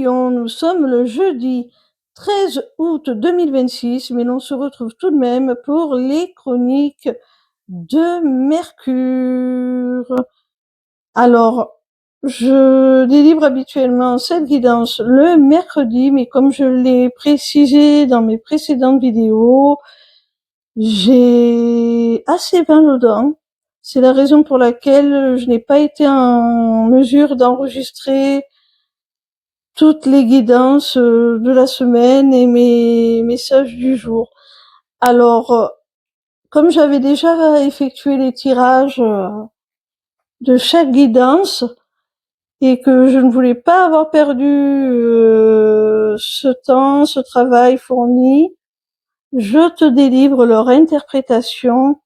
Papillon, nous sommes le jeudi 13 août 2026, mais l'on se retrouve tout de même pour les chroniques de Mercure. Alors, je délivre habituellement cette guidance le mercredi, mais comme je l'ai précisé dans mes précédentes vidéos, j'ai assez mal aux dents. C'est la raison pour laquelle je n'ai pas été en mesure d'enregistrer toutes les guidances de la semaine et mes messages du jour. Alors, comme j'avais déjà effectué les tirages de chaque guidance et que je ne voulais pas avoir perdu ce temps, ce travail fourni, je te délivre leur interprétation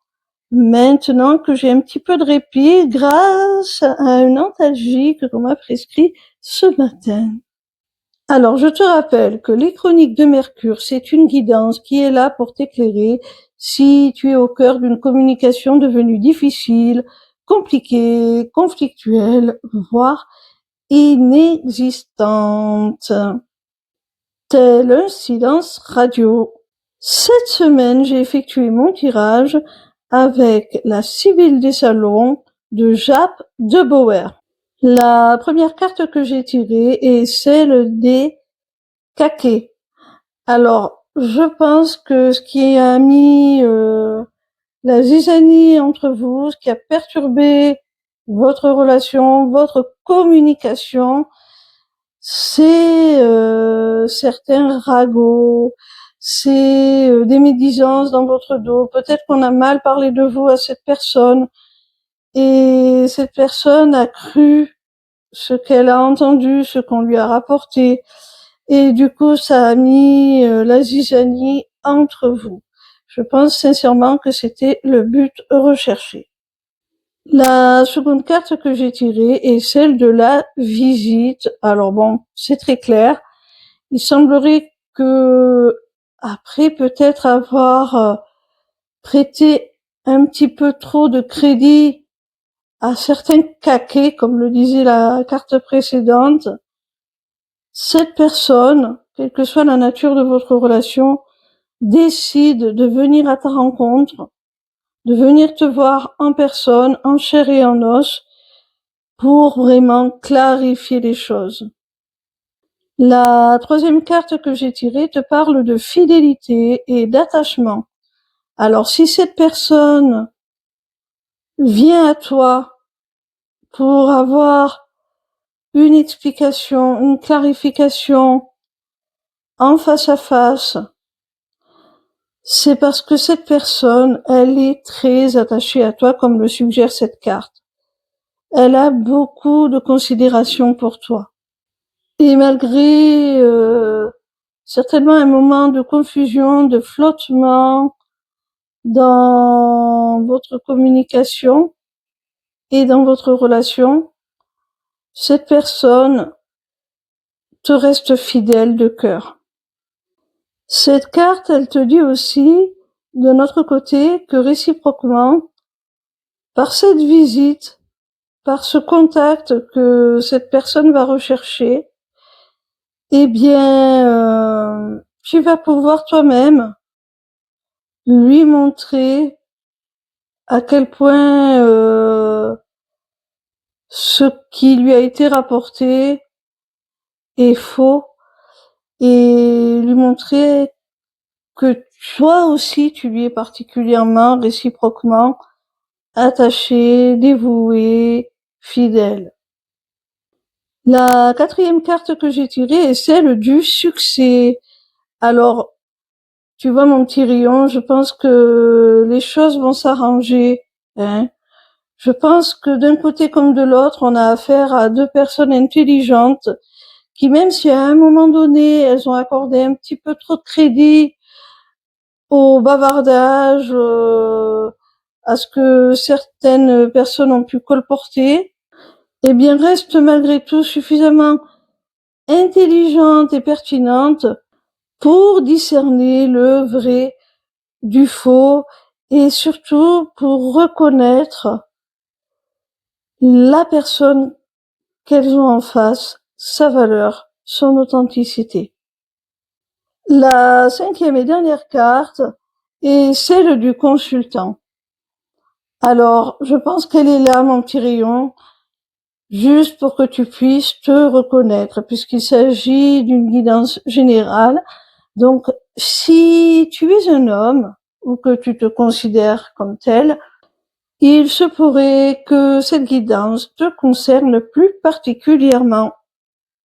maintenant que j'ai un petit peu de répit grâce à une antalgique qu'on m'a prescrit ce matin. Alors, je te rappelle que les chroniques de Mercure, c'est une guidance qui est là pour t'éclairer si tu es au cœur d'une communication devenue difficile, compliquée, conflictuelle, voire inexistante. Tel un silence radio. Cette semaine, j'ai effectué mon tirage avec la Sibylle des Salons de Jaap de Bauer. La première carte que j'ai tirée est celle des Kakés. Alors, je pense que ce qui a mis la zizanie entre vous, ce qui a perturbé votre relation, votre communication, c'est certains ragots, c'est des médisances dans votre dos. Peut-être qu'on a mal parlé de vous à cette personne et cette personne a cru ce qu'elle a entendu, ce qu'on lui a rapporté. Et du coup, ça a mis la zizanie entre vous. Je pense sincèrement que c'était le but recherché. La seconde carte que j'ai tirée est celle de la visite. Alors bon, c'est très clair. Il semblerait que, après peut-être avoir prêté un petit peu trop de crédit à certains caquets, comme le disait la carte précédente, cette personne, quelle que soit la nature de votre relation, décide de venir à ta rencontre, de venir te voir en personne, en chair et en os, pour vraiment clarifier les choses. La troisième carte que j'ai tirée te parle de fidélité et d'attachement. Alors, si cette personne vient à toi pour avoir une explication, une clarification en face à face, c'est parce que cette personne, elle est très attachée à toi, comme le suggère cette carte. Elle a beaucoup de considération pour toi. Et malgré certainement un moment de confusion, de flottement dans votre communication et dans votre relation, cette personne te reste fidèle de cœur. Cette carte, elle te dit aussi, de notre côté, que réciproquement, par cette visite, par ce contact que cette personne va rechercher, eh bien, tu vas pouvoir toi-même lui montrer à quel point ce qui lui a été rapporté est faux et lui montrer que toi aussi tu lui es particulièrement, réciproquement attaché, dévoué, fidèle. La quatrième carte que j'ai tirée est celle du succès. Alors, tu vois mon petit rayon, je pense que les choses vont s'arranger, hein. Je pense que d'un côté comme de l'autre, on a affaire à deux personnes intelligentes qui, même si à un moment donné, elles ont accordé un petit peu trop de crédit au bavardage, à ce que certaines personnes ont pu colporter, eh bien, restent malgré tout suffisamment intelligentes et pertinentes pour discerner le vrai du faux et surtout pour reconnaître la personne qu'elles ont en face, sa valeur, son authenticité. La 5e et dernière carte est celle du consultant. Alors, je pense qu'elle est là, mon petit rayon, juste pour que tu puisses te reconnaître, puisqu'il s'agit d'une guidance générale. Donc, si tu es un homme, ou que tu te considères comme tel, il se pourrait que cette guidance te concerne plus particulièrement.